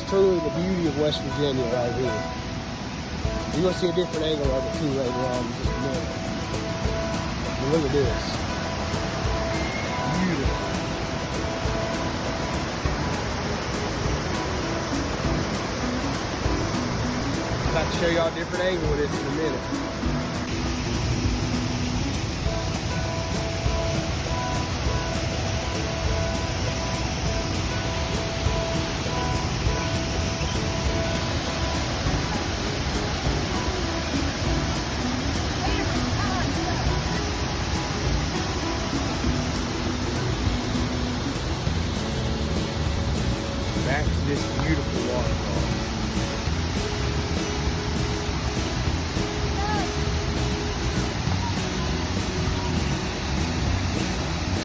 truly the beauty of West Virginia right here. You're going to see a different angle of it too later on in just a minute. But look at this. Beautiful. I'm about to show y'all a different angle of this in a minute. Back to this beautiful waterfall.